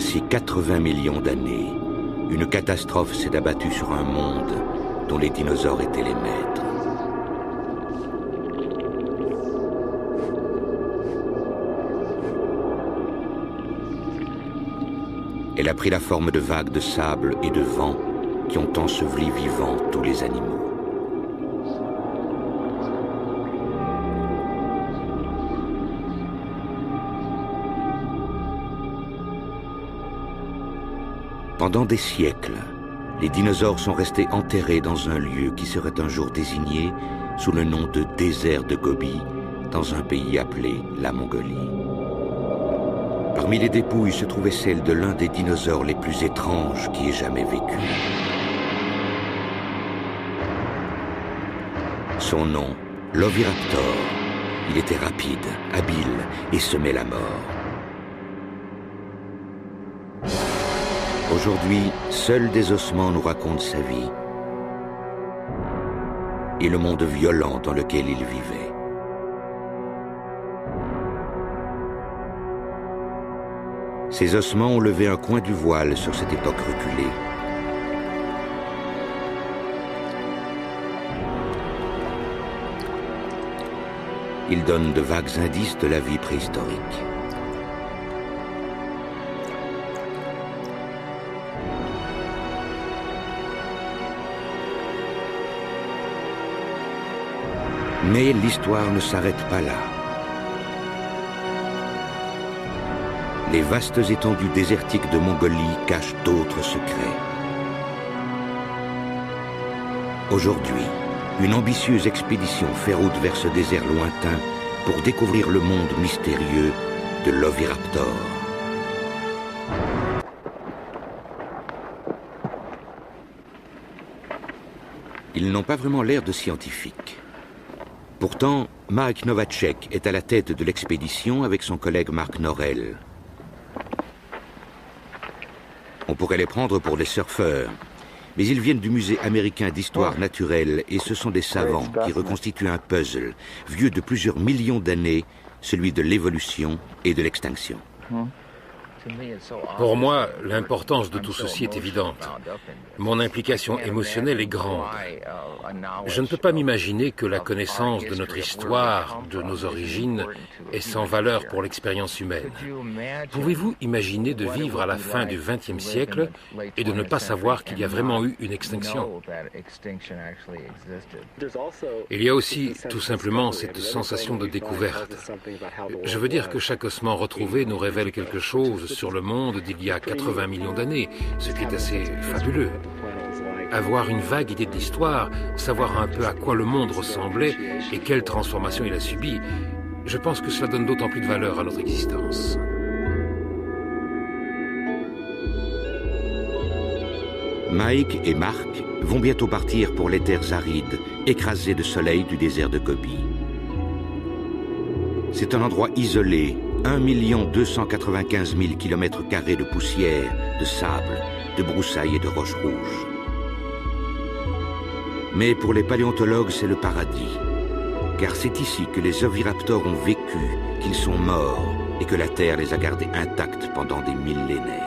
Voici 80 millions d'années, une catastrophe s'est abattue sur un monde dont les dinosaures étaient les maîtres. Elle a pris la forme de vagues de sable et de vent qui ont enseveli vivants tous les animaux. Pendant des siècles, les dinosaures sont restés enterrés dans un lieu qui serait un jour désigné sous le nom de désert de Gobi, dans un pays appelé la Mongolie. Parmi les dépouilles se trouvait celle de l'un des dinosaures les plus étranges qui ait jamais vécu. Son nom, l'Oviraptor. Il était rapide, habile et semait la mort. Aujourd'hui, seuls des ossements nous racontent sa vie et le monde violent dans lequel il vivait. Ces ossements ont levé un coin du voile sur cette époque reculée. Ils donnent de vagues indices de la vie préhistorique. Mais l'histoire ne s'arrête pas là. Les vastes étendues désertiques de Mongolie cachent d'autres secrets. Aujourd'hui, une ambitieuse expédition fait route vers ce désert lointain pour découvrir le monde mystérieux de l'Oviraptor. Ils n'ont pas vraiment l'air de scientifiques. Pourtant, Mike Novacek est à la tête de l'expédition avec son collègue Mark Norrell. On pourrait les prendre pour des surfeurs, mais ils viennent du musée américain d'histoire naturelle et ce sont des savants qui reconstituent un puzzle vieux de plusieurs millions d'années, celui de l'évolution et de l'extinction. Pour moi, l'importance de tout ceci est évidente. Mon implication émotionnelle est grande. Je ne peux pas m'imaginer que la connaissance de notre histoire, de nos origines, est sans valeur pour l'expérience humaine. Pouvez-vous imaginer de vivre à la fin du XXe siècle et de ne pas savoir qu'il y a vraiment eu une extinction? Il y a aussi tout simplement cette sensation de découverte. Je veux dire que chaque ossement retrouvé nous révèle quelque chose sur le monde d'il y a 80 millions d'années, ce qui est assez fabuleux. Avoir une vague idée de l'histoire, savoir un peu à quoi le monde ressemblait et quelle transformation il a subi, je pense que cela donne d'autant plus de valeur à notre existence. Mike et Mark vont bientôt partir pour les terres arides, écrasées de soleil du désert de Gobi. C'est un endroit isolé, 1 295 000 km² de poussière, de sable, de broussailles et de roches rouges. Mais pour les paléontologues, c'est le paradis. Car c'est ici que les oviraptors ont vécu, qu'ils sont morts et que la Terre les a gardés intacts pendant des millénaires.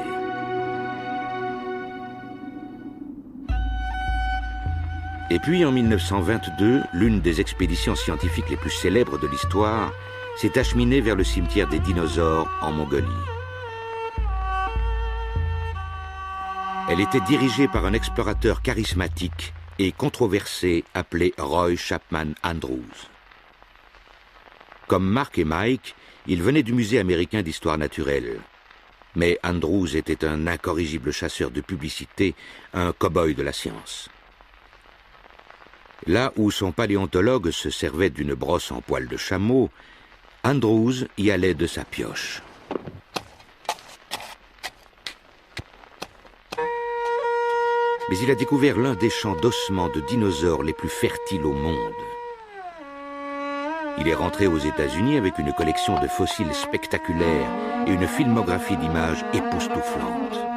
Et puis en 1922, l'une des expéditions scientifiques les plus célèbres de l'histoire s'est acheminée vers le cimetière des dinosaures en Mongolie. Elle était dirigée par un explorateur charismatique et controversé appelé Roy Chapman Andrews. Comme Mark et Mike, ils venaient du musée américain d'histoire naturelle. Mais Andrews était un incorrigible chasseur de publicité, un cow-boy de la science. Là où son paléontologue se servait d'une brosse en poil de chameau, Andrews y allait de sa pioche. Mais il a découvert l'un des champs d'ossements de dinosaures les plus fertiles au monde. Il est rentré aux États-Unis avec une collection de fossiles spectaculaires et une filmographie d'images époustouflante.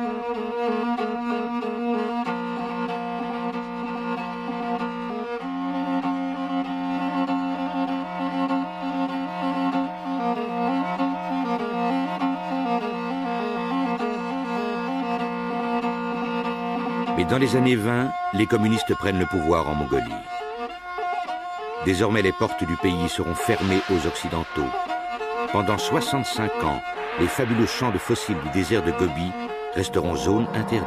Mais dans les années 20, les communistes prennent le pouvoir en Mongolie. Désormais, les portes du pays seront fermées aux Occidentaux. Pendant 65 ans, les fabuleux champs de fossiles du désert de Gobi resteront zone interdite.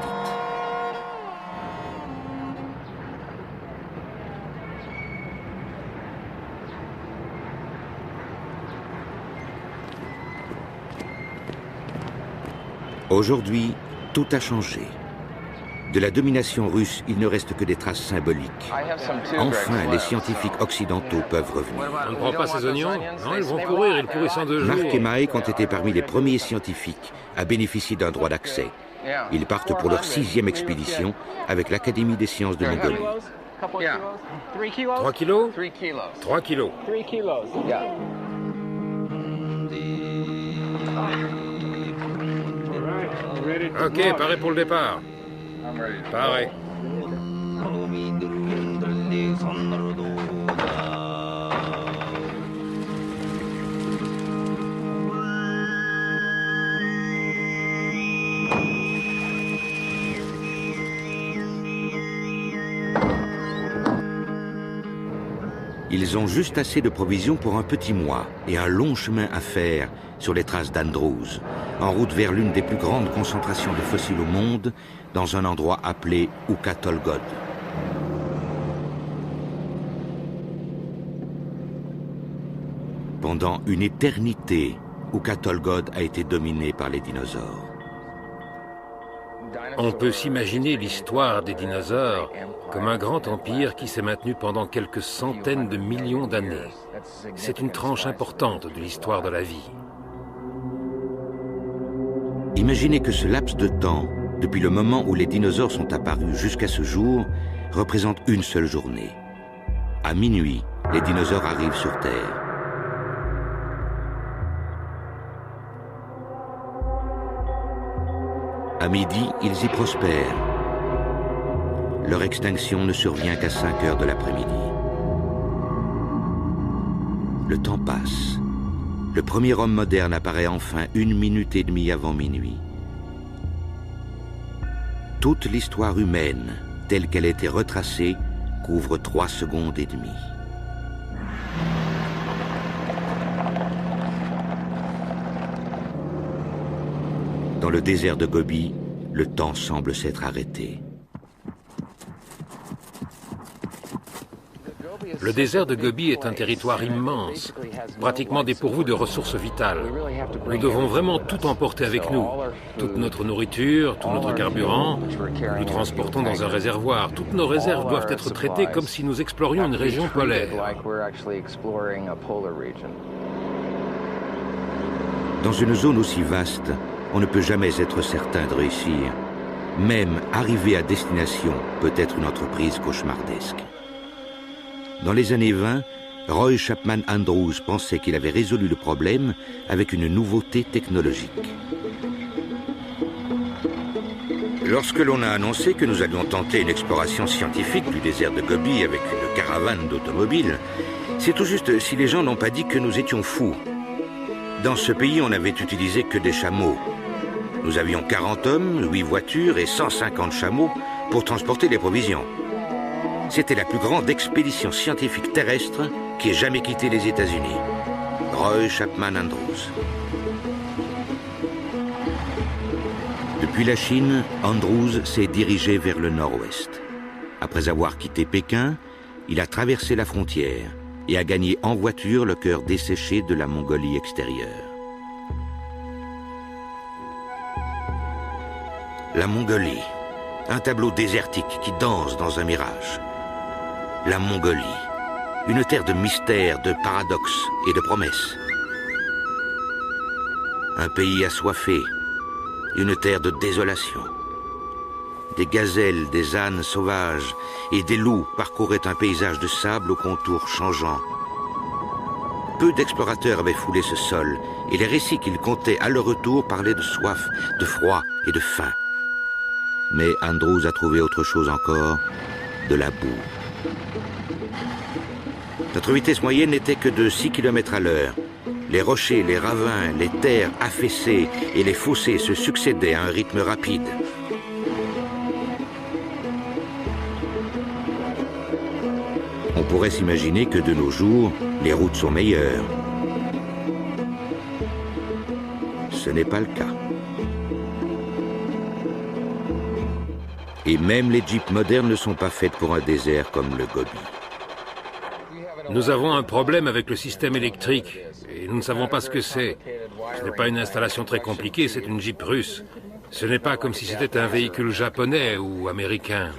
Aujourd'hui, tout a changé. De la domination russe, il ne reste que des traces symboliques. Enfin, les scientifiques occidentaux peuvent revenir. On ne prend pas ces oignons? Non, ils vont pourrir, ils pourrissent en 2 jours. Mark et Mike ont été parmi les premiers scientifiques à bénéficier d'un droit d'accès. Ils partent pour leur 6e expédition avec l'Académie des sciences de Mongolie. 3 kilos? 3 kilos. Ok, paré pour le départ. Pareil. Ils ont juste assez de provisions pour un petit mois et un long chemin à faire sur les traces d'Andrews, en route vers l'une des plus grandes concentrations de fossiles au monde, dans un endroit appelé Ukhatolgod. Pendant une éternité, Ukhatolgod a été dominé par les dinosaures. On peut s'imaginer l'histoire des dinosaures comme un grand empire qui s'est maintenu pendant quelques centaines de millions d'années. C'est une tranche importante de l'histoire de la vie. Imaginez que ce laps de temps, depuis le moment où les dinosaures sont apparus jusqu'à ce jour, représente une seule journée. À minuit, les dinosaures arrivent sur Terre. À midi, ils y prospèrent. Leur extinction ne survient qu'à 5 heures de l'après-midi. Le temps passe. Le premier homme moderne apparaît enfin 1 minute et demie avant minuit. Toute l'histoire humaine, telle qu'elle a été retracée, couvre 3 secondes et demie. Dans le désert de Gobi, le temps semble s'être arrêté. Le désert de Gobi est un territoire immense, pratiquement dépourvu de ressources vitales. Nous devons vraiment tout emporter avec nous. Toute notre nourriture, tout notre carburant, nous transportons dans un réservoir. Toutes nos réserves doivent être traitées comme si nous explorions une région polaire. Dans une zone aussi vaste, on ne peut jamais être certain de réussir. Même arriver à destination peut être une entreprise cauchemardesque. Dans les années 20, Roy Chapman Andrews pensait qu'il avait résolu le problème avec une nouveauté technologique. Lorsque l'on a annoncé que nous allions tenter une exploration scientifique du désert de Gobi avec une caravane d'automobiles, c'est tout juste si les gens n'ont pas dit que nous étions fous. Dans ce pays, on n'avait utilisé que des chameaux. Nous avions 40 hommes, 8 voitures et 150 chameaux pour transporter les provisions. C'était la plus grande expédition scientifique terrestre qui ait jamais quitté les États-Unis. Roy Chapman Andrews. Depuis la Chine, Andrews s'est dirigé vers le nord-ouest. Après avoir quitté Pékin, il a traversé la frontière et a gagné en voiture le cœur desséché de la Mongolie extérieure. La Mongolie, un tableau désertique qui danse dans un mirage. La Mongolie, une terre de mystères, de paradoxes et de promesses. Un pays assoiffé, une terre de désolation. Des gazelles, des ânes sauvages et des loups parcouraient un paysage de sable aux contours changeants. Peu d'explorateurs avaient foulé ce sol et les récits qu'ils contaient à leur retour parlaient de soif, de froid et de faim. Mais Andrews a trouvé autre chose encore, de la boue. Notre vitesse moyenne n'était que de 6 km à l'heure. Les rochers, les ravins, les terres affaissées et les fossés se succédaient à un rythme rapide. pourrait s'imaginer que de nos jours, les routes sont meilleures. Ce n'est pas le cas. Et même les jeeps modernes ne sont pas faites pour un désert comme le Gobi. Nous avons un problème avec le système électrique et nous ne savons pas ce que c'est. Ce n'est pas une installation très compliquée, c'est une Jeep russe. Ce n'est pas comme si c'était un véhicule japonais ou américain.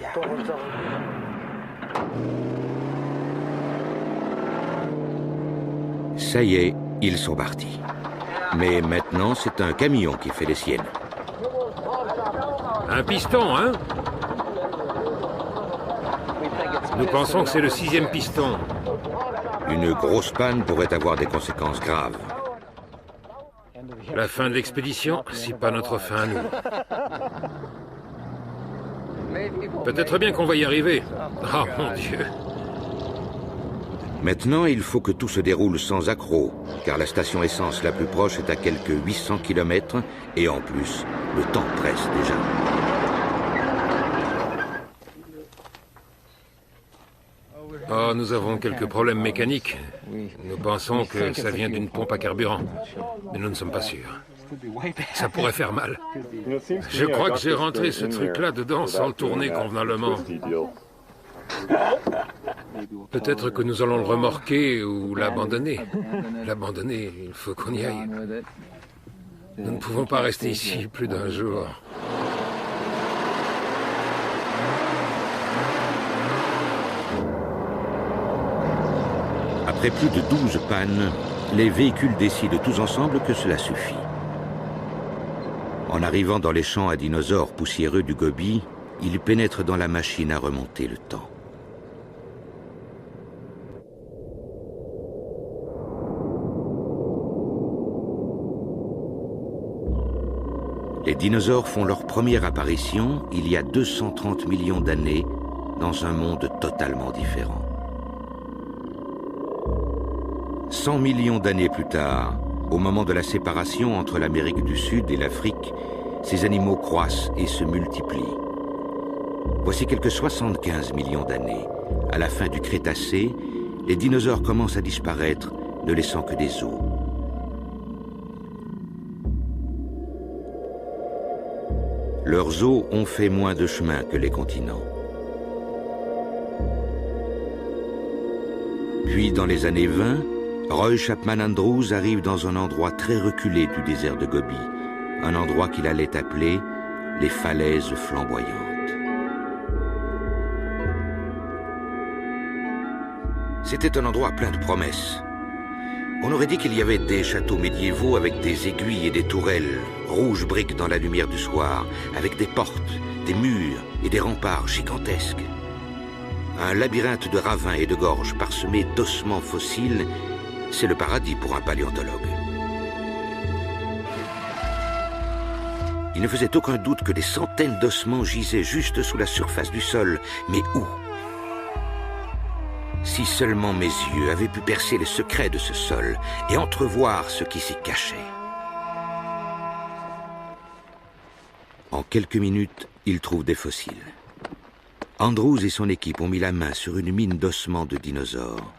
Ça y est, ils sont partis. Mais maintenant, c'est un camion qui fait les siennes. Un piston, hein? Nous pensons que c'est le 6e piston. Une grosse panne pourrait avoir des conséquences graves. La fin de l'expédition, c'est pas notre fin, nous. Peut-être bien qu'on va y arriver. Oh mon Dieu. Maintenant, il faut que tout se déroule sans accroc, car la station essence la plus proche est à quelques 800 km, et en plus, le temps presse déjà. Oh, nous avons quelques problèmes mécaniques. Nous pensons que ça vient d'une pompe à carburant, mais nous ne sommes pas sûrs. Ça pourrait faire mal. Je crois que j'ai rentré ce truc-là dedans sans le tourner convenablement. Peut-être que nous allons le remorquer ou l'abandonner. L'abandonner, il faut qu'on y aille. Nous ne pouvons pas rester ici plus d'un jour. Après plus de 12 pannes, les véhicules décident tous ensemble que cela suffit. En arrivant dans les champs à dinosaures poussiéreux du Gobi, ils pénètrent dans la machine à remonter le temps. Les dinosaures font leur première apparition il y a 230 millions d'années dans un monde totalement différent. 100 millions d'années plus tard, au moment de la séparation entre l'Amérique du Sud et l'Afrique, ces animaux croissent et se multiplient. Voici quelques 75 millions d'années. À la fin du Crétacé, les dinosaures commencent à disparaître, ne laissant que des os. Leurs os ont fait moins de chemin que les continents. Puis, dans les années 20, Roy Chapman Andrews arrive dans un endroit très reculé du désert de Gobi, un endroit qu'il allait appeler les falaises flamboyantes. C'était un endroit plein de promesses. On aurait dit qu'il y avait des châteaux médiévaux avec des aiguilles et des tourelles, rouges briques dans la lumière du soir, avec des portes, des murs et des remparts gigantesques. Un labyrinthe de ravins et de gorges parsemés d'ossements fossiles, c'est le paradis pour un paléontologue. Il ne faisait aucun doute que des centaines d'ossements gisaient juste sous la surface du sol. Mais où? Si seulement mes yeux avaient pu percer les secrets de ce sol et entrevoir ce qui s'y cachait. En quelques minutes, il trouve des fossiles. Andrews et son équipe ont mis la main sur une mine d'ossements de dinosaures.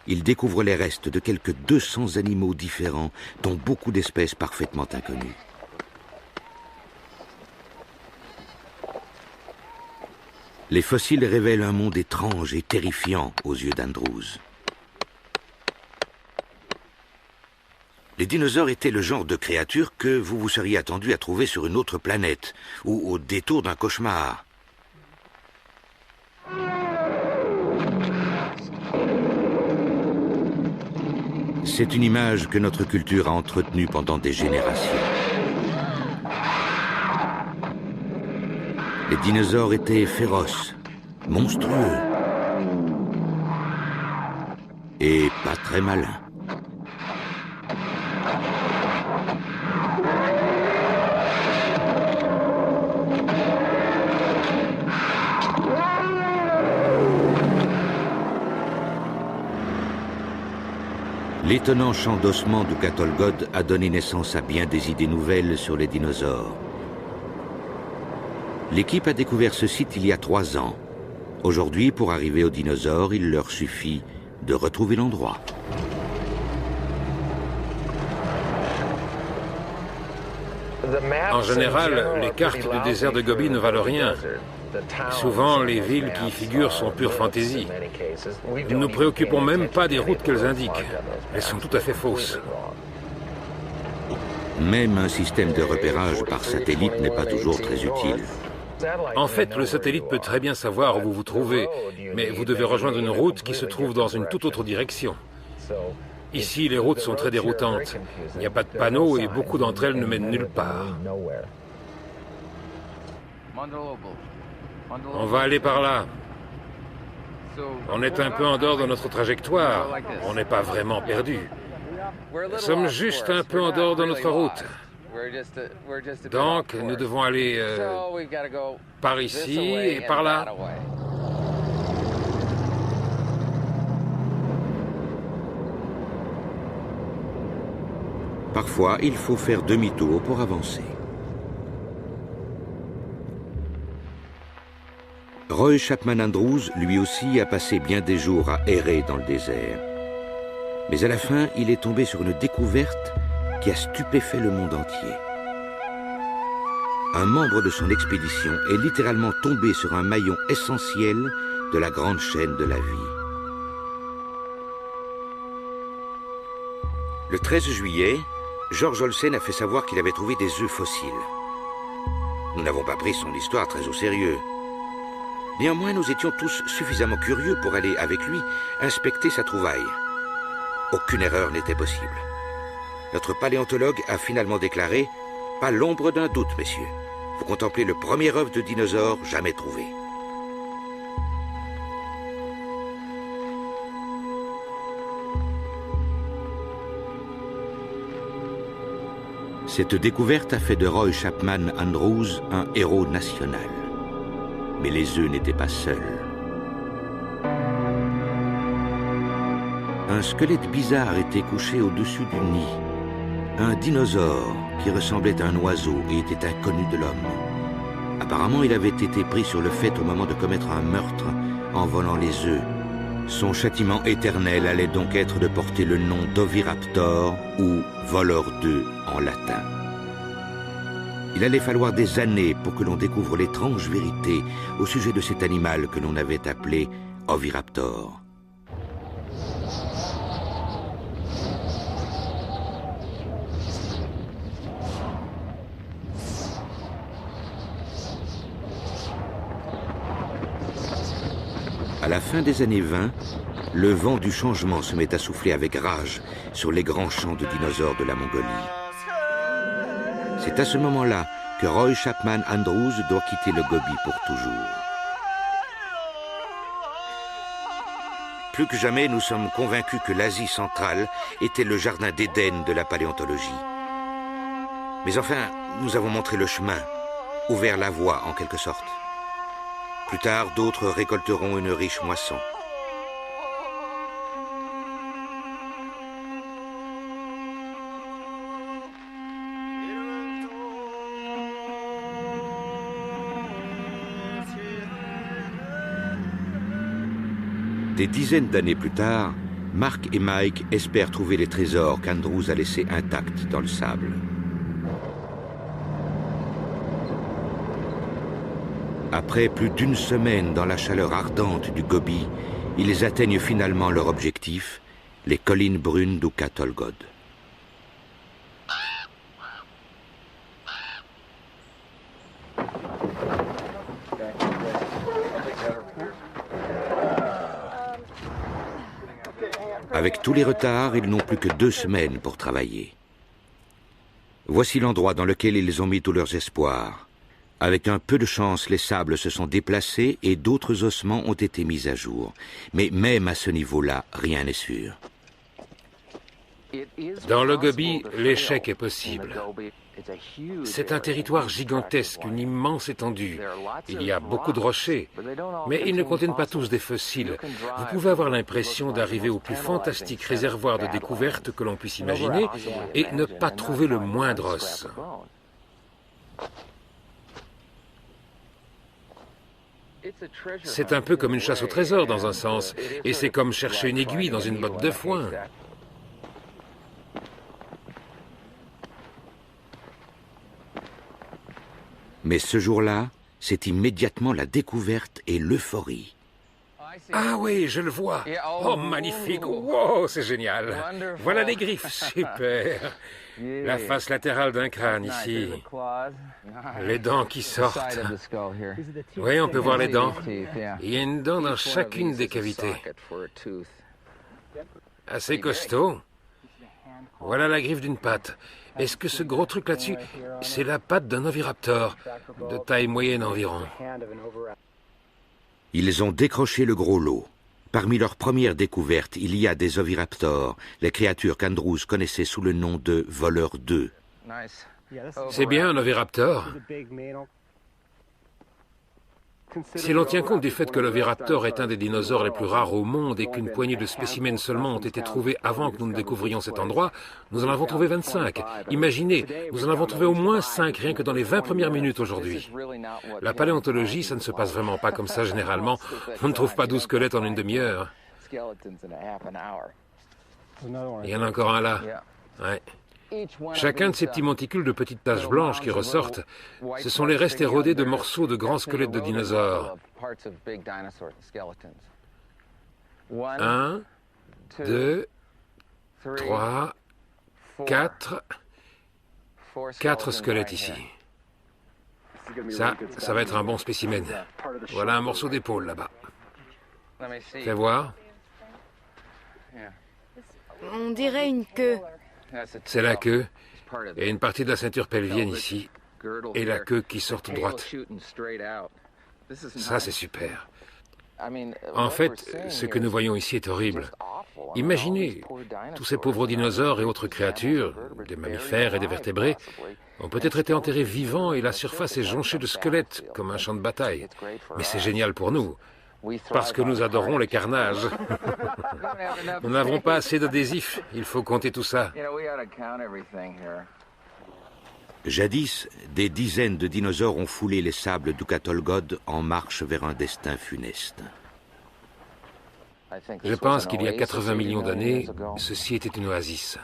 Ils découvrent les restes de quelques 200 animaux différents, dont beaucoup d'espèces parfaitement inconnues. Les fossiles révèlent un monde étrange et terrifiant aux yeux d'Andrews. Les dinosaures étaient le genre de créatures que vous vous seriez attendu à trouver sur une autre planète ou au détour d'un cauchemar. C'est une image que notre culture a entretenue pendant des générations. Les dinosaures étaient féroces, monstrueux et pas très malins. L'étonnant champ d'ossements du Katolgod a donné naissance à bien des idées nouvelles sur les dinosaures. L'équipe a découvert ce site il y a 3 ans. Aujourd'hui, pour arriver aux dinosaures, il leur suffit de retrouver l'endroit. En général, les cartes du désert de Gobi ne valent rien. Souvent, les villes qui y figurent sont pure fantaisie. Nous ne nous préoccupons même pas des routes qu'elles indiquent. Elles sont tout à fait fausses. Même un système de repérage par satellite n'est pas toujours très utile. En fait, le satellite peut très bien savoir où vous vous trouvez, mais vous devez rejoindre une route qui se trouve dans une toute autre direction. Ici, les routes sont très déroutantes. Il n'y a pas de panneaux et beaucoup d'entre elles ne mènent nulle part. On va aller par là. On est un peu en dehors de notre trajectoire. On n'est pas vraiment perdu. Nous sommes juste un peu en dehors de notre route. Donc, nous devons aller par ici et par là. Parfois, il faut faire demi-tour pour avancer. Roy Chapman Andrews, lui aussi, a passé bien des jours à errer dans le désert. Mais à la fin, il est tombé sur une découverte qui a stupéfait le monde entier. Un membre de son expédition est littéralement tombé sur un maillon essentiel de la grande chaîne de la vie. Le 13 juillet, George Olsen a fait savoir qu'il avait trouvé des œufs fossiles. Nous n'avons pas pris son histoire très au sérieux. Néanmoins, nous étions tous suffisamment curieux pour aller avec lui inspecter sa trouvaille. Aucune erreur n'était possible. Notre paléontologue a finalement déclaré « Pas l'ombre d'un doute, messieurs. Vous contemplez le premier œuf de dinosaure jamais trouvé. » Cette découverte a fait de Roy Chapman Andrews un héros national. Mais les œufs n'étaient pas seuls. Un squelette bizarre était couché au-dessus du nid. Un dinosaure qui ressemblait à un oiseau et était inconnu de l'homme. Apparemment, il avait été pris sur le fait au moment de commettre un meurtre en volant les œufs. Son châtiment éternel allait donc être de porter le nom d'Oviraptor ou voleur d'œufs en latin. Il allait falloir des années pour que l'on découvre l'étrange vérité au sujet de cet animal que l'on avait appelé Oviraptor. À la fin des années 20, le vent du changement se met à souffler avec rage sur les grands champs de dinosaures de la Mongolie. C'est à ce moment-là que Roy Chapman Andrews doit quitter le Gobi pour toujours. Plus que jamais, nous sommes convaincus que l'Asie centrale était le jardin d'Éden de la paléontologie. Mais enfin, nous avons montré le chemin, ouvert la voie en quelque sorte. Plus tard, d'autres récolteront une riche moisson. Des dizaines d'années plus tard, Mark et Mike espèrent trouver les trésors qu'Andrews a laissés intacts dans le sable. Après plus d'une semaine dans la chaleur ardente du Gobi, ils atteignent finalement leur objectif, les collines brunes d'Oukha-Tolgod. Avec tous les retards, ils n'ont plus que 2 semaines pour travailler. Voici l'endroit dans lequel ils ont mis tous leurs espoirs. Avec un peu de chance, les sables se sont déplacés et d'autres ossements ont été mis à jour. Mais même à ce niveau-là, rien n'est sûr. Dans le Gobi, l'échec est possible. C'est un territoire gigantesque, une immense étendue. Il y a beaucoup de rochers, mais ils ne contiennent pas tous des fossiles. Vous pouvez avoir l'impression d'arriver au plus fantastique réservoir de découvertes que l'on puisse imaginer et ne pas trouver le moindre os. C'est un peu comme une chasse au trésor dans un sens, et c'est comme chercher une aiguille dans une botte de foin. Mais ce jour-là, c'est immédiatement la découverte et l'euphorie. Ah oui, je le vois. Oh, magnifique. Wow, c'est génial. Voilà les griffes, super. La face latérale d'un crâne ici. Les dents qui sortent. Oui, on peut voir les dents. Il y a une dent dans chacune des cavités. Assez costaud. Voilà la griffe d'une patte. Est-ce que ce gros truc là-dessus, c'est la patte d'un oviraptor, de taille moyenne environ? Ils ont décroché le gros lot. Parmi leurs premières découvertes, il y a des oviraptors, les créatures qu'Andrews connaissait sous le nom de voleurs d'œufs. C'est bien un oviraptor. Si l'on tient compte du fait que l'oviraptor est un des dinosaures les plus rares au monde et qu'une poignée de spécimens seulement ont été trouvés avant que nous ne découvrions cet endroit, nous en avons trouvé 25. Imaginez, nous en avons trouvé au moins 5 rien que dans les 20 premières minutes aujourd'hui. La paléontologie, ça ne se passe vraiment pas comme ça généralement. On ne trouve pas 12 squelettes en une demi-heure. Il y en a encore un là. Ouais. Chacun de ces petits monticules de petites taches blanches qui ressortent, ce sont les restes érodés de morceaux de grands squelettes de dinosaures. 1, 2, 3, 4. 4 squelettes ici. Ça va être un bon spécimen. Voilà un morceau d'épaule là-bas. Fais voir. On dirait une queue. C'est la queue et une partie de la ceinture pelvienne ici et la queue qui sort toute droite. Ça, c'est super. En fait, ce que nous voyons ici est horrible. Imaginez, tous ces pauvres dinosaures et autres créatures, des mammifères et des vertébrés, ont peut-être été enterrés vivants et la surface est jonchée de squelettes, comme un champ de bataille. Mais c'est génial pour nous, parce que nous adorons les carnages. Nous n'avons pas assez d'adhésifs, il faut compter tout ça. Jadis, des dizaines de dinosaures ont foulé les sables du Katolgod en marche vers un destin funeste. Je pense qu'il y a 80 millions d'années, ceci était une oasis.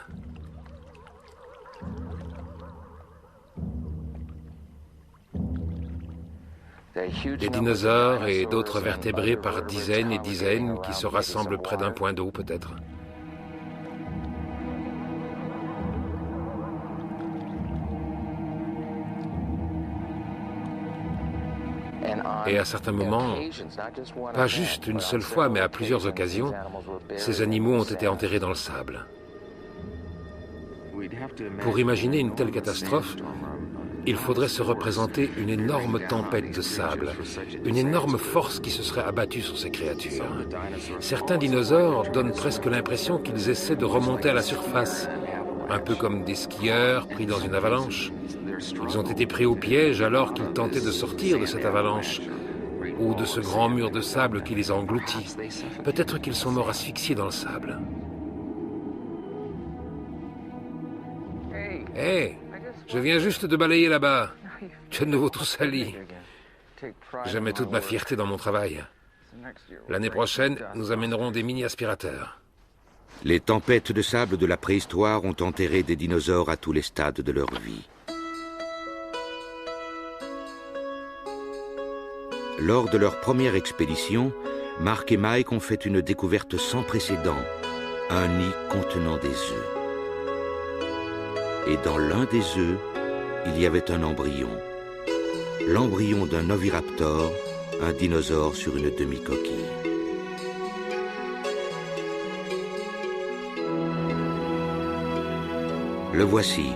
Des dinosaures et d'autres vertébrés par dizaines et dizaines qui se rassemblent près d'un point d'eau peut-être. Et à certains moments, pas juste une seule fois, mais à plusieurs occasions, ces animaux ont été enterrés dans le sable. Pour imaginer une telle catastrophe, il faudrait se représenter une énorme tempête de sable, une énorme force qui se serait abattue sur ces créatures. Certains dinosaures donnent presque l'impression qu'ils essaient de remonter à la surface, un peu comme des skieurs pris dans une avalanche. Ils ont été pris au piège alors qu'ils tentaient de sortir de cette avalanche, ou de ce grand mur de sable qui les a engloutis. Peut-être qu'ils sont morts asphyxiés dans le sable. Hé, je viens juste de balayer là-bas. Tu es de nouveau tout sali. Je mets toute ma fierté dans mon travail. L'année prochaine, nous amènerons des mini-aspirateurs. Les tempêtes de sable de la préhistoire ont enterré des dinosaures à tous les stades de leur vie. Lors de leur première expédition, Mark et Mike ont fait une découverte sans précédent, un nid contenant des œufs. Et dans l'un des œufs, il y avait un embryon. L'embryon d'un oviraptor, un dinosaure sur une demi-coquille. Le voici,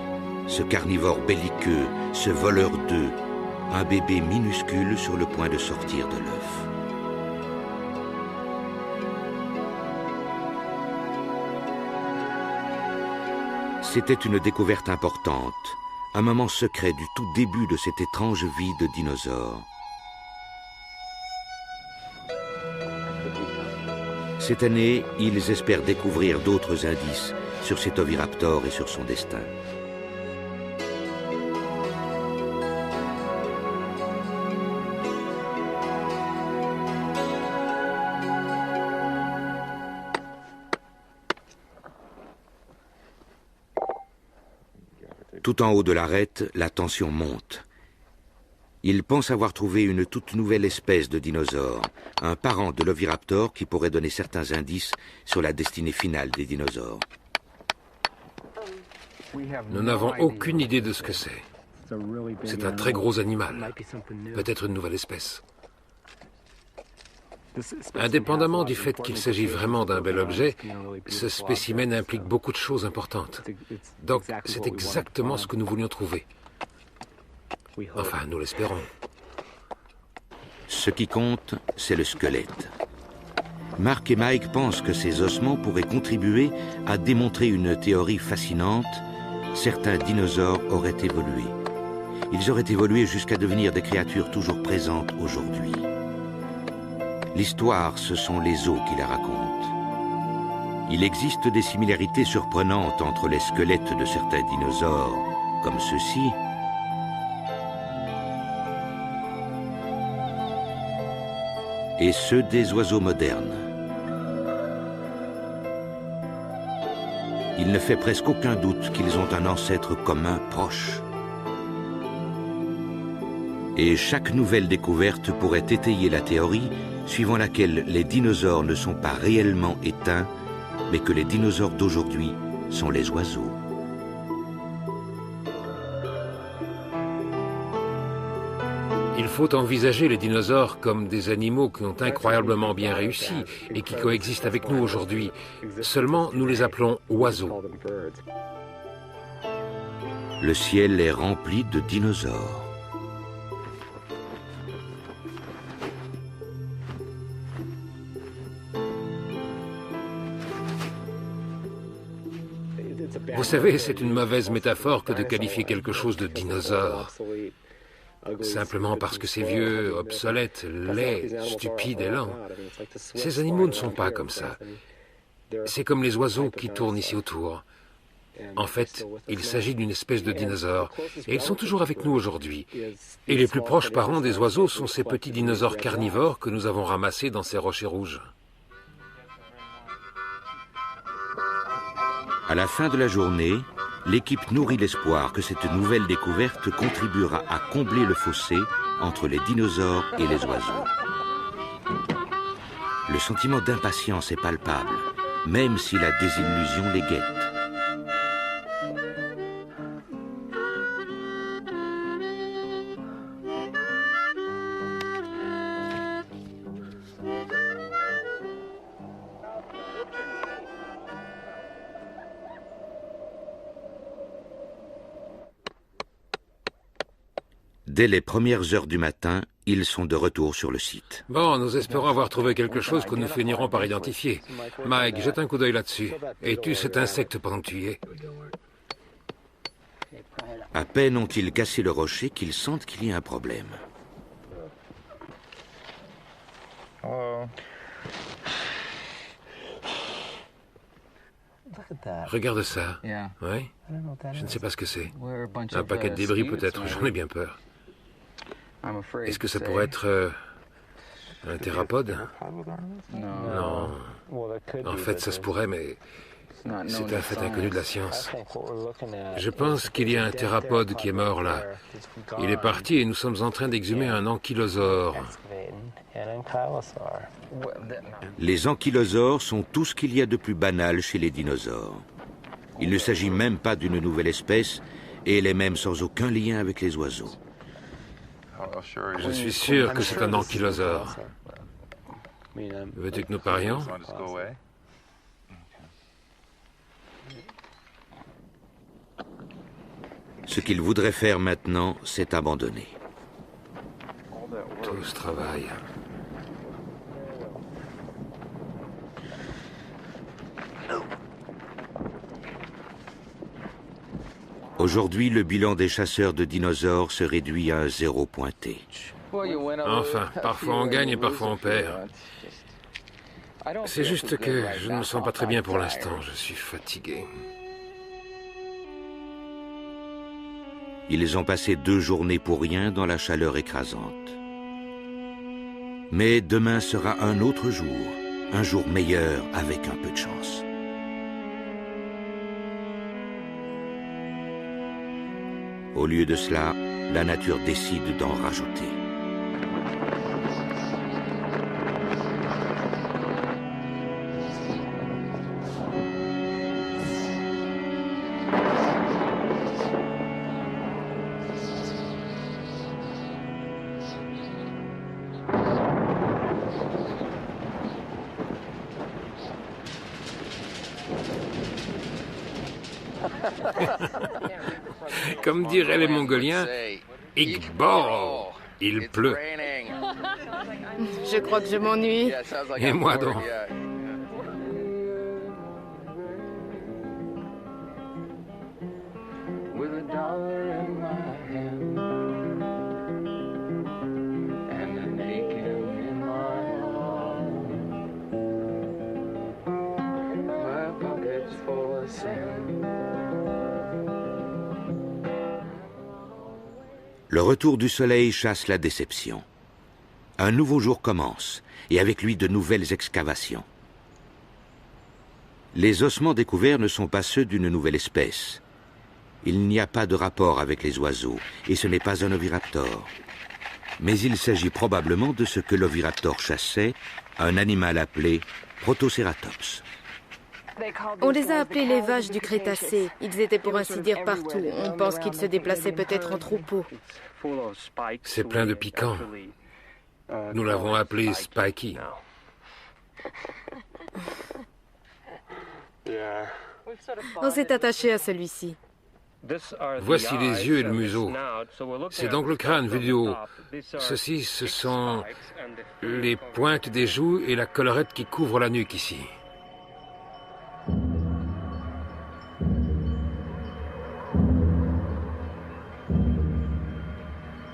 ce carnivore belliqueux, ce voleur d'œufs, un bébé minuscule sur le point de sortir de l'œuf. C'était une découverte importante, un moment secret du tout début de cette étrange vie de dinosaure. Cette année, ils espèrent découvrir d'autres indices sur cet oviraptor et sur son destin. Tout en haut de l'arête, la tension monte. Ils pensent avoir trouvé une toute nouvelle espèce de dinosaure, un parent de l'oviraptor qui pourrait donner certains indices sur la destinée finale des dinosaures. Nous n'avons aucune idée de ce que c'est. C'est un très gros animal, peut-être une nouvelle espèce. Indépendamment du fait qu'il s'agit vraiment d'un bel objet, ce spécimen implique beaucoup de choses importantes. Donc, c'est exactement ce que nous voulions trouver. Enfin, nous l'espérons. Ce qui compte, c'est le squelette. Mark et Mike pensent que ces ossements pourraient contribuer à démontrer une théorie fascinante. Certains dinosaures auraient évolué. Ils auraient évolué jusqu'à devenir des créatures toujours présentes aujourd'hui. L'histoire, ce sont les os qui la racontent. Il existe des similarités surprenantes entre les squelettes de certains dinosaures, comme ceux-ci, et ceux des oiseaux modernes. Il ne fait presque aucun doute qu'ils ont un ancêtre commun proche. Et chaque nouvelle découverte pourrait étayer la théorie suivant laquelle les dinosaures ne sont pas réellement éteints, mais que les dinosaures d'aujourd'hui sont les oiseaux. Il faut envisager les dinosaures comme des animaux qui ont incroyablement bien réussi et qui coexistent avec nous aujourd'hui. Seulement, nous les appelons oiseaux. Le ciel est rempli de dinosaures. Vous savez, c'est une mauvaise métaphore que de qualifier quelque chose de dinosaure. Simplement parce que c'est vieux, obsolète, laid, stupide et lent. Ces animaux ne sont pas comme ça. C'est comme les oiseaux qui tournent ici autour. En fait, il s'agit d'une espèce de dinosaure, et ils sont toujours avec nous aujourd'hui. Et les plus proches parents des oiseaux sont ces petits dinosaures carnivores que nous avons ramassés dans ces rochers rouges. À la fin de la journée, l'équipe nourrit l'espoir que cette nouvelle découverte contribuera à combler le fossé entre les dinosaures et les oiseaux. Le sentiment d'impatience est palpable, même si la désillusion les guette. Dès les premières heures du matin, ils sont de retour sur le site. Bon, nous espérons avoir trouvé quelque chose que nous finirons par identifier. Mike, jette un coup d'œil là-dessus. Et tue cet insecte pendant que tu y es. À peine ont-ils cassé le rocher qu'ils sentent qu'il y a un problème. Regarde ça. Oui? Je ne sais pas ce que c'est. Un paquet de débris peut-être, j'en ai bien peur. Est-ce que ça pourrait être un thérapode? Non. En fait, ça se pourrait, mais c'est un fait inconnu de la science. Je pense qu'il y a un théropode qui est mort là. Il est parti et nous sommes en train d'exhumer un ankylosaure. Les ankylosaures sont tout ce qu'il y a de plus banal chez les dinosaures. Il ne s'agit même pas d'une nouvelle espèce et elle est même sans aucun lien avec les oiseaux. Je suis sûr que c'est un ankylosaure. Veux-tu que nous parions? Ce qu'ils voudraient faire maintenant, c'est abandonner. Tout ce travail. Aujourd'hui, le bilan des chasseurs de dinosaures se réduit à un zéro pointé. Enfin, parfois on gagne et parfois on perd. C'est juste que je ne me sens pas très bien pour l'instant. Je suis fatigué. Ils ont passé 2 journées pour rien dans la chaleur écrasante. Mais demain sera un autre jour, un jour meilleur avec un peu de chance. Au lieu de cela, la nature décide d'en rajouter. Comme diraient les Mongoliens, Igbor, il pleut. Je crois que je m'ennuie. Et moi donc. Le retour du soleil chasse la déception. Un nouveau jour commence, et avec lui de nouvelles excavations. Les ossements découverts ne sont pas ceux d'une nouvelle espèce. Il n'y a pas de rapport avec les oiseaux, et ce n'est pas un oviraptor. Mais il s'agit probablement de ce que l'oviraptor chassait, un animal appelé Protoceratops. On les a appelés les vaches du Crétacé. Ils étaient pour ainsi dire partout. On pense qu'ils se déplaçaient peut-être en troupeau. C'est plein de piquants. Nous l'avons appelé Spiky. On s'est attaché à celui-ci. Voici les yeux et le museau. C'est donc le crâne vu du haut. Ceci, ce sont les pointes des joues et la collerette qui couvre la nuque ici.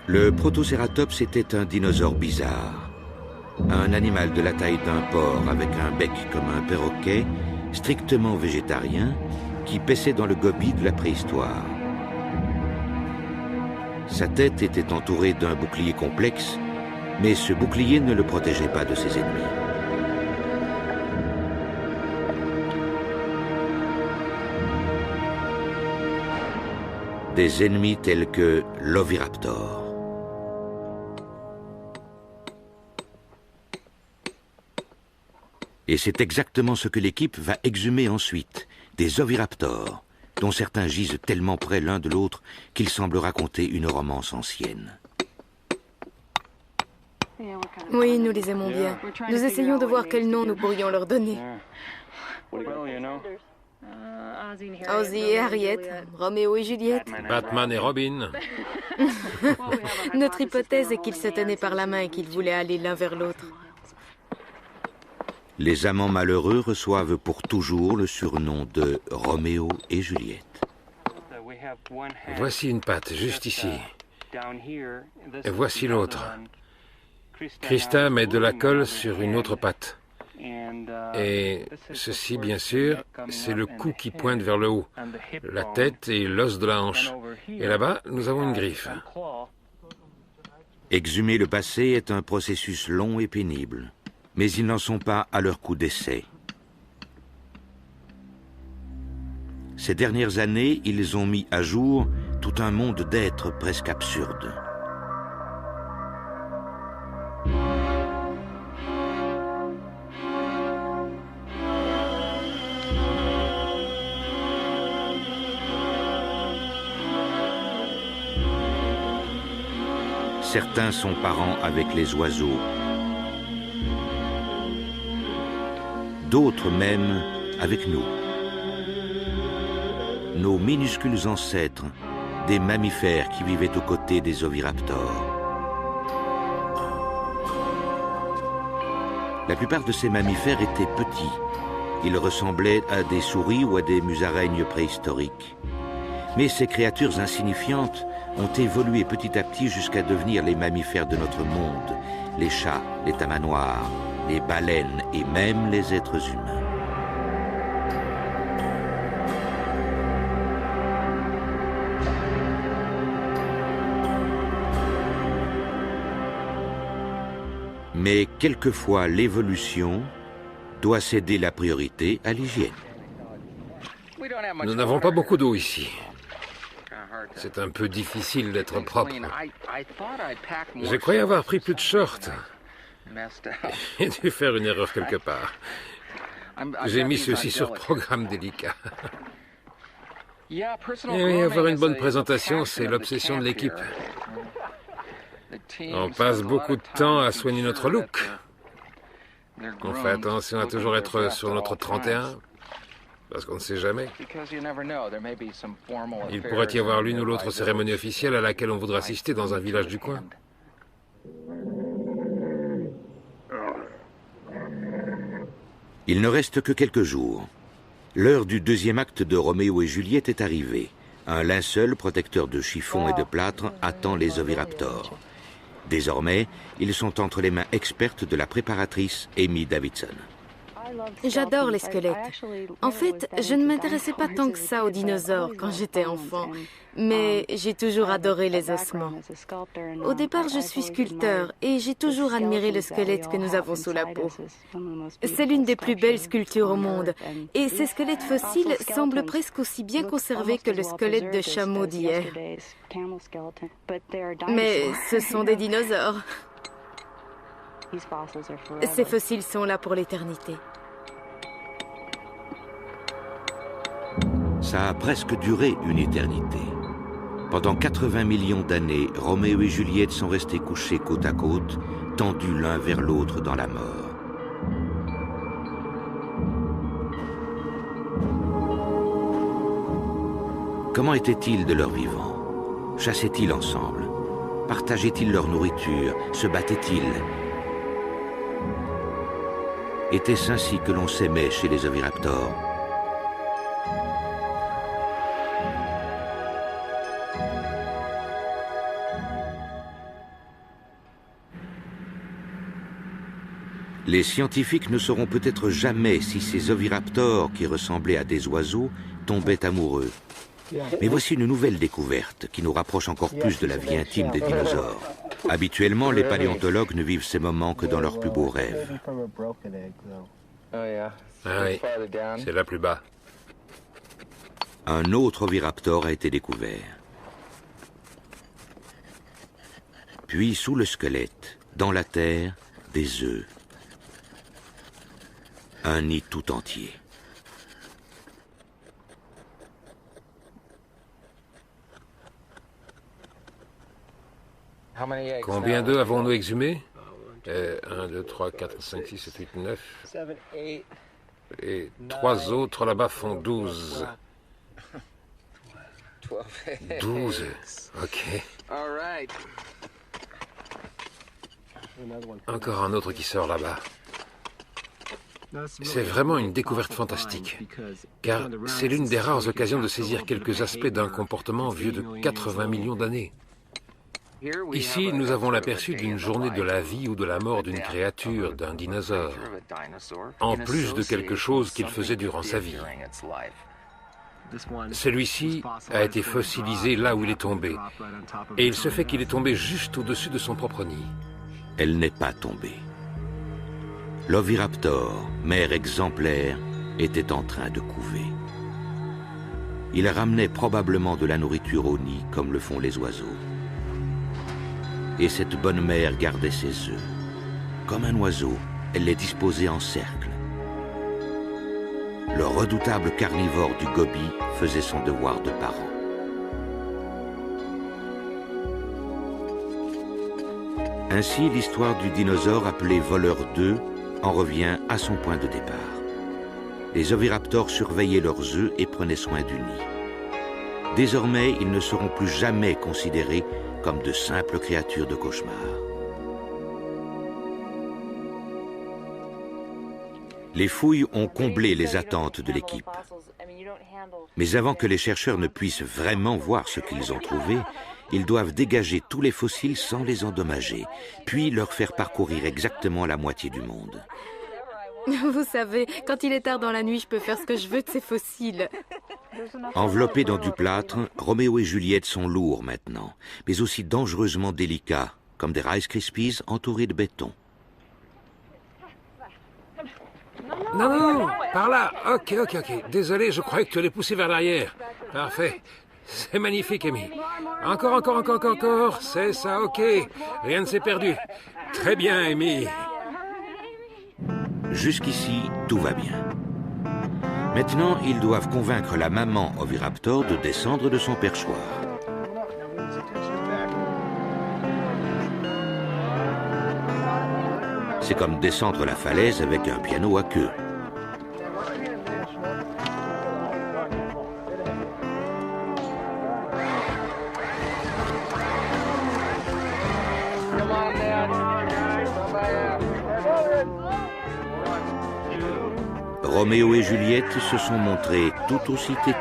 Le Protoceratops était un dinosaure bizarre. Un animal de la taille d'un porc avec un bec comme un perroquet, strictement végétarien, qui paissait dans le gobi de la préhistoire. Sa tête était entourée d'un bouclier complexe, mais ce bouclier ne le protégeait pas de ses ennemis. Des ennemis tels que l'oviraptor. Et c'est exactement ce que l'équipe va exhumer ensuite, des oviraptors, dont certains gisent tellement près l'un de l'autre qu'ils semblent raconter une romance ancienne. Oui, nous les aimons bien. Nous essayons de voir quel nom nous pourrions leur donner. Ozzy et Harriet, Roméo et Juliette. Batman et Robin. Notre hypothèse est qu'ils se tenaient par la main et qu'ils voulaient aller l'un vers l'autre. Les amants malheureux reçoivent pour toujours le surnom de Roméo et Juliette. Voici une patte, juste ici. Et voici l'autre. Christa met de la colle sur une autre patte. Et ceci, bien sûr, c'est le cou qui pointe vers le haut, la tête et l'os de la hanche. Et là-bas, nous avons une griffe. Exhumer le passé est un processus long et pénible, mais ils n'en sont pas à leur coup d'essai. Ces dernières années, ils ont mis à jour tout un monde d'êtres presque absurdes. Certains sont parents avec les oiseaux, d'autres même avec nous. Nos minuscules ancêtres, des mammifères qui vivaient aux côtés des oviraptors. La plupart de ces mammifères étaient petits. Ils ressemblaient à des souris ou à des musaraignes préhistoriques. Mais ces créatures insignifiantes ont évolué petit à petit jusqu'à devenir les mammifères de notre monde, les chats, les tamanoirs, les baleines et même les êtres humains. Mais quelquefois l'évolution doit céder la priorité à l'hygiène. Nous n'avons pas beaucoup d'eau ici. C'est un peu difficile d'être propre. Je croyais avoir pris plus de shorts. J'ai dû faire une erreur quelque part. J'ai mis ceci sur programme délicat. Et avoir une bonne présentation, c'est l'obsession de l'équipe. On passe beaucoup de temps à soigner notre look. On fait attention à toujours être sur notre 31, parce qu'on ne sait jamais. Il pourrait y avoir l'une ou l'autre cérémonie officielle à laquelle on voudra assister dans un village du coin. Il ne reste que quelques jours. L'heure du deuxième acte de Roméo et Juliette est arrivée. Un linceul protecteur de chiffon et de plâtre attend les oviraptors. Désormais, ils sont entre les mains expertes de la préparatrice Amy Davidson. J'adore les squelettes. En fait, je ne m'intéressais pas tant que ça aux dinosaures quand j'étais enfant, mais j'ai toujours adoré les ossements. Au départ, je suis sculpteur et j'ai toujours admiré le squelette que nous avons sous la peau. C'est l'une des plus belles sculptures au monde, et ces squelettes fossiles semblent presque aussi bien conservés que le squelette de chameau d'hier. Mais ce sont des dinosaures. Ces fossiles sont là pour l'éternité. Ça a presque duré une éternité. Pendant 80 millions d'années, Roméo et Juliette sont restés couchés côte à côte, tendus l'un vers l'autre dans la mort. Comment était-il de leur vivant? Chassaient-ils ensemble? Partageaient-ils leur nourriture? Se battaient-ils? Était-ce ainsi que l'on s'aimait chez les oviraptors? Les scientifiques ne sauront peut-être jamais si ces oviraptors, qui ressemblaient à des oiseaux, tombaient amoureux. Mais voici une nouvelle découverte qui nous rapproche encore plus de la vie intime des dinosaures. Habituellement, les paléontologues ne vivent ces moments que dans leurs plus beaux rêves. Ah oui, c'est là plus bas. Un autre oviraptor a été découvert. Puis, sous le squelette, dans la terre, des œufs. Un nid tout entier. Combien d'œufs avons-nous exhumés 1, 2, 3, 4, 5, 6, 7, 8, 9. Et 3 autres là-bas font 12. 12, ok. Encore un autre qui sort là-bas. C'est vraiment une découverte fantastique, car c'est l'une des rares occasions de saisir quelques aspects d'un comportement vieux de 80 millions d'années. Ici, nous avons l'aperçu d'une journée de la vie ou de la mort d'une créature, d'un dinosaure, en plus de quelque chose qu'il faisait durant sa vie. Celui-ci a été fossilisé là où il est tombé, et il se fait qu'il est tombé juste au-dessus de son propre nid. Elle n'est pas tombée. L'oviraptor, mère exemplaire, était en train de couver. Il ramenait probablement de la nourriture au nid, comme le font les oiseaux. Et cette bonne mère gardait ses œufs. Comme un oiseau, elle les disposait en cercle. Le redoutable carnivore du Gobi faisait son devoir de parent. Ainsi, l'histoire du dinosaure appelé voleur d'œufs en revient à son point de départ. Les oviraptors surveillaient leurs œufs et prenaient soin du nid. Désormais, ils ne seront plus jamais considérés comme de simples créatures de cauchemar. Les fouilles ont comblé les attentes de l'équipe. Mais avant que les chercheurs ne puissent vraiment voir ce qu'ils ont trouvé, ils doivent dégager tous les fossiles sans les endommager, puis leur faire parcourir exactement la moitié du monde. Vous savez, quand il est tard dans la nuit, je peux faire ce que je veux de ces fossiles. Enveloppés dans du plâtre, Roméo et Juliette sont lourds maintenant, mais aussi dangereusement délicats, comme des Rice Krispies entourés de béton. Non, par là. Ok. Désolé, je croyais que tu allais pousser vers l'arrière. Parfait. C'est magnifique, Amy. Encore, c'est ça, ok. Rien ne s'est perdu. Très bien, Amy. Jusqu'ici, tout va bien. Maintenant, ils doivent convaincre la maman oviraptor de descendre de son perchoir. C'est comme descendre la falaise avec un piano à queue. Roméo et Juliette se sont montrés tout aussi têtus.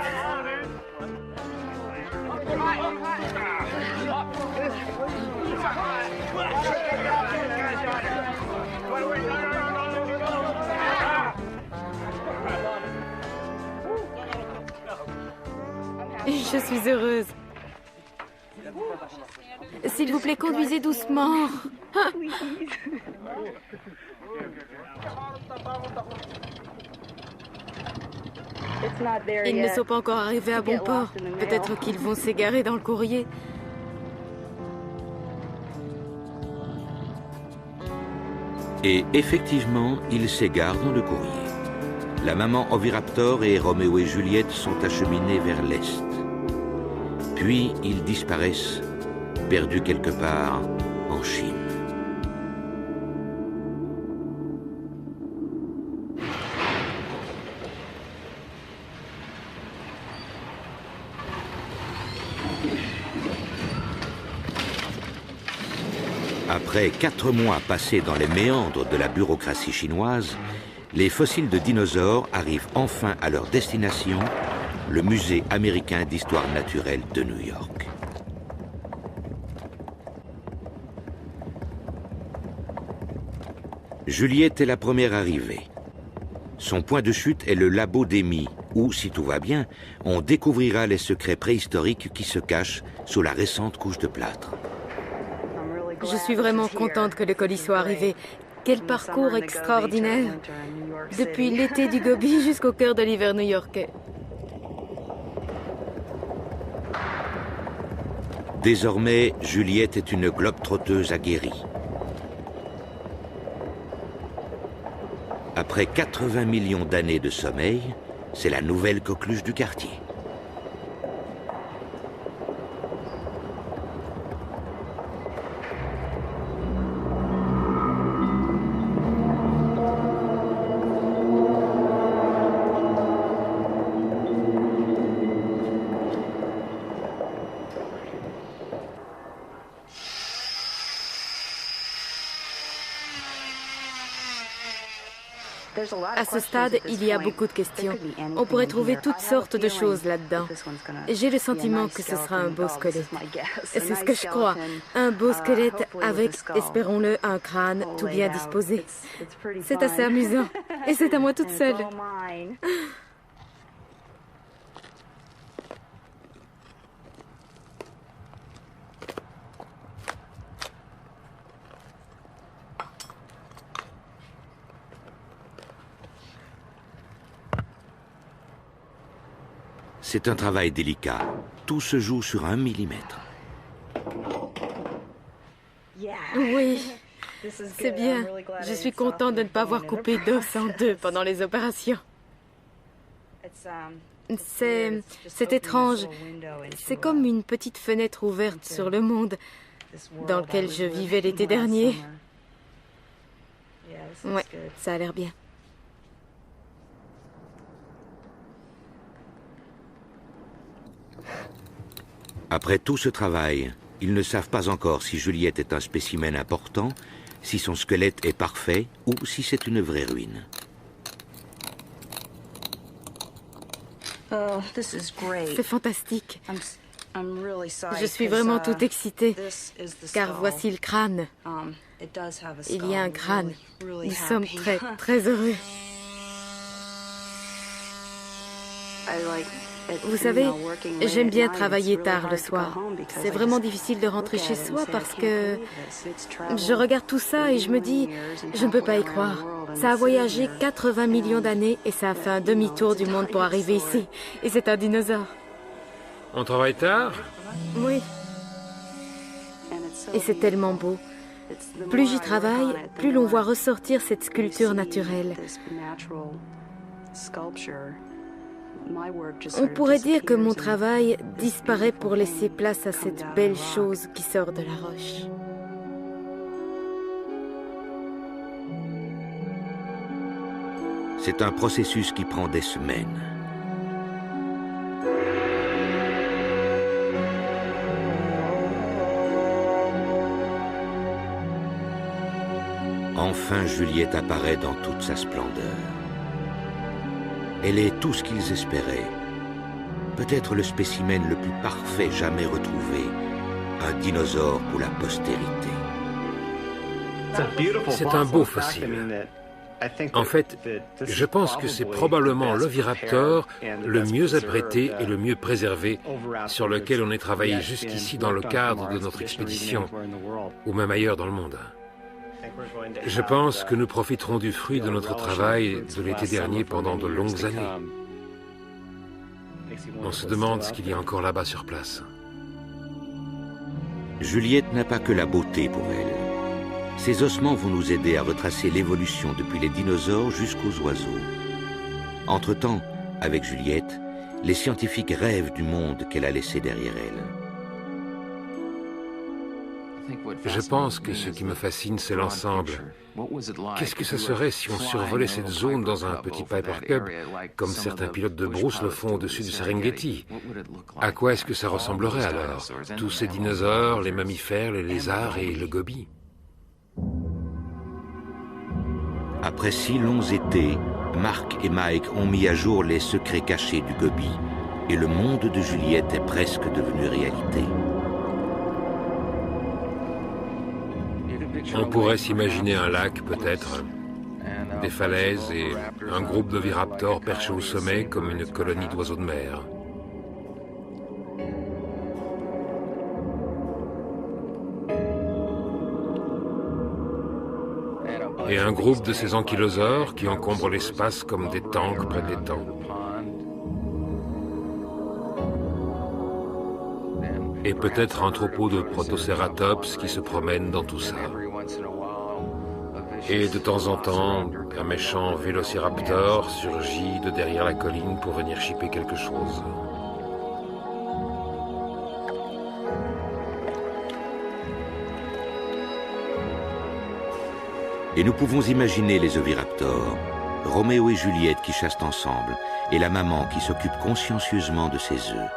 Je suis heureuse. S'il vous plaît, conduisez doucement. Ils ne sont pas encore arrivés à bon port. Peut-être qu'ils vont s'égarer dans le courrier. Et effectivement, ils s'égarent dans le courrier. La maman oviraptor et Roméo et Juliette sont acheminés vers l'est. Puis ils disparaissent, perdus quelque part en Chine. Après 4 mois passés dans les méandres de la bureaucratie chinoise, les fossiles de dinosaures arrivent enfin à leur destination, le Musée américain d'histoire naturelle de New York. Juliette est la première arrivée. Son point de chute est le labo d'Amy, où, si tout va bien, on découvrira les secrets préhistoriques qui se cachent sous la récente couche de plâtre. Je suis vraiment contente que le colis soit arrivé. Quel parcours extraordinaire! Depuis l'été du Gobi jusqu'au cœur de l'hiver new-yorkais. Désormais, Juliette est une globe-trotteuse aguerrie. Après 80 millions d'années de sommeil, c'est la nouvelle coqueluche du quartier. À ce stade, il y a beaucoup de questions. On pourrait trouver toutes sortes de choses là-dedans. J'ai le sentiment que ce sera un beau squelette. C'est ce que je crois. Un beau squelette avec, espérons-le, un crâne tout bien disposé. C'est assez amusant. Et c'est à moi toute seule. C'est un travail délicat. Tout se joue sur 1 millimètre. Oui, c'est bien. Je suis contente de ne pas avoir coupé d'os en deux pendant les opérations. C'est étrange. C'est comme une petite fenêtre ouverte sur le monde dans lequel je vivais l'été dernier. Ouais, ça a l'air bien. Après tout ce travail, ils ne savent pas encore si Juliette est un spécimen important, si son squelette est parfait ou si c'est une vraie ruine. C'est fantastique. Je suis vraiment toute excitée, car voici le crâne. Il y a un crâne. Nous sommes très, très heureux. Vous savez, j'aime bien travailler tard le soir. C'est vraiment difficile de rentrer chez soi parce que je regarde tout ça et je me dis, je ne peux pas y croire. Ça a voyagé 80 millions d'années et ça a fait un demi-tour du monde pour arriver ici. Et c'est un dinosaure. On travaille tard? Oui. Et c'est tellement beau. Plus j'y travaille, plus l'on voit ressortir cette sculpture naturelle. On pourrait dire que mon travail disparaît pour laisser place à cette belle chose qui sort de la roche. C'est un processus qui prend des semaines. Enfin, Juliette apparaît dans toute sa splendeur. Elle est tout ce qu'ils espéraient. Peut-être le spécimen le plus parfait jamais retrouvé. Un dinosaure pour la postérité. C'est un beau fossile. En fait, je pense que c'est probablement l'oviraptor le mieux apprêté et le mieux préservé sur lequel on ait travaillé jusqu'ici dans le cadre de notre expédition, ou même ailleurs dans le monde. Je pense que nous profiterons du fruit de notre travail de l'été dernier pendant de longues années. On se demande ce qu'il y a encore là-bas sur place. Juliette n'a pas que la beauté pour elle. Ces ossements vont nous aider à retracer l'évolution depuis les dinosaures jusqu'aux oiseaux. Entre-temps, avec Juliette, les scientifiques rêvent du monde qu'elle a laissé derrière elle. Je pense que ce qui me fascine, c'est l'ensemble. Qu'est-ce que ça serait si on survolait cette zone dans un petit Piper Cub, comme certains pilotes de brousse le font au-dessus du Serengeti? À quoi est-ce que ça ressemblerait alors? Tous ces dinosaures, les mammifères, les lézards et le gobi. Après 6 longs étés, Mark et Mike ont mis à jour les secrets cachés du gobi, et le monde de Juliette est presque devenu réalité. On pourrait s'imaginer un lac, peut-être, des falaises et un groupe d'oviraptors perchés au sommet comme une colonie d'oiseaux de mer. Et un groupe de ces ankylosaures qui encombrent l'espace comme des tanks près de l'étang. Et peut-être un troupeau de protocératops qui se promènent dans tout ça. Et de temps en temps, un méchant vélociraptor surgit de derrière la colline pour venir chipper quelque chose. Et nous pouvons imaginer les oviraptors, Roméo et Juliette qui chassent ensemble, et la maman qui s'occupe consciencieusement de ses œufs.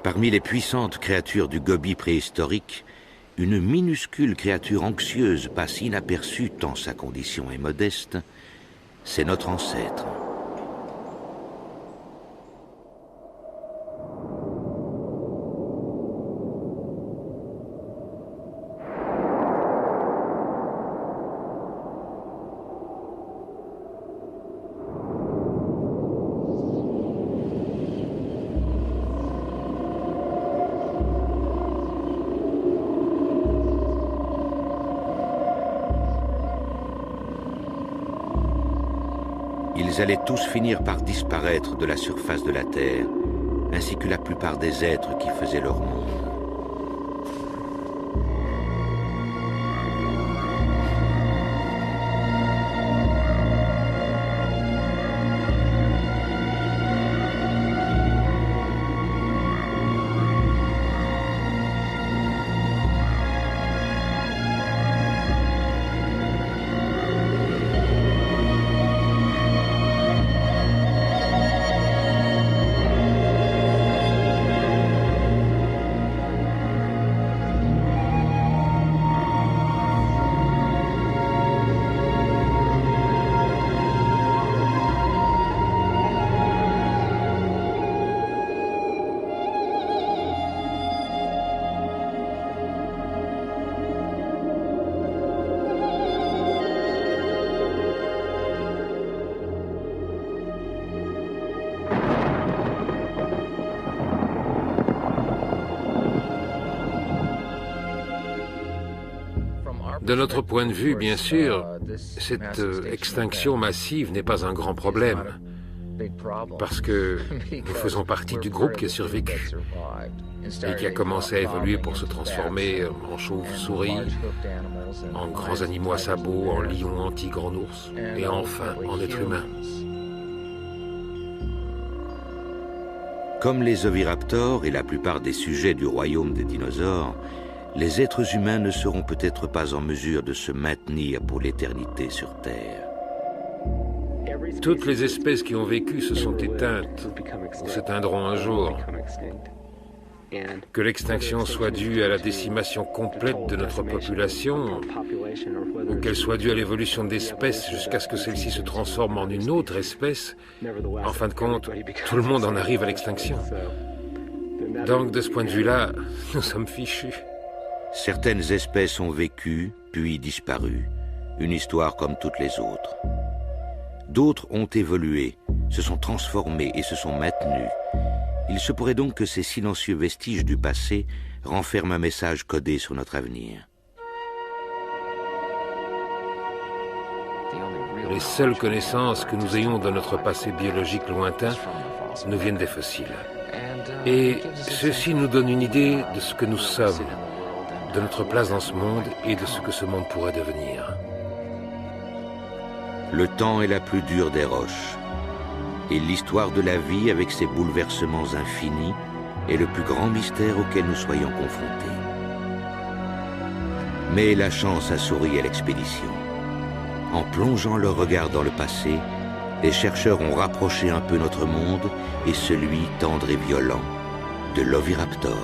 Parmi les puissantes créatures du gobi préhistorique, une minuscule créature anxieuse passe inaperçue tant sa condition est modeste, c'est notre ancêtre. Ils allaient tous finir par disparaître de la surface de la Terre, ainsi que la plupart des êtres qui faisaient leur monde. De notre point de vue, bien sûr, cette extinction massive n'est pas un grand problème, parce que nous faisons partie du groupe qui a survécu et qui a commencé à évoluer pour se transformer en chauve-souris, en grands animaux à sabots, en lions, en tigres, en ours, et enfin en êtres humains. Comme les oviraptors et la plupart des sujets du royaume des dinosaures, les êtres humains ne seront peut-être pas en mesure de se maintenir pour l'éternité sur Terre. Toutes les espèces qui ont vécu se sont éteintes ou s'éteindront un jour. Que l'extinction soit due à la décimation complète de notre population, ou qu'elle soit due à l'évolution d'espèces jusqu'à ce que celle-ci se transforme en une autre espèce, en fin de compte, tout le monde en arrive à l'extinction. Donc, de ce point de vue-là, nous sommes fichus. Certaines espèces ont vécu, puis disparu, une histoire comme toutes les autres. D'autres ont évolué, se sont transformées et se sont maintenues. Il se pourrait donc que ces silencieux vestiges du passé renferment un message codé sur notre avenir. Les seules connaissances que nous ayons de notre passé biologique lointain nous viennent des fossiles. Et ceci nous donne une idée de ce que nous sommes, de notre place dans ce monde et de ce que ce monde pourrait devenir. Le temps est la plus dure des roches. Et l'histoire de la vie avec ses bouleversements infinis est le plus grand mystère auquel nous soyons confrontés. Mais la chance a souri à l'expédition. En plongeant leur regard dans le passé, les chercheurs ont rapproché un peu notre monde et celui tendre et violent de l'oviraptor.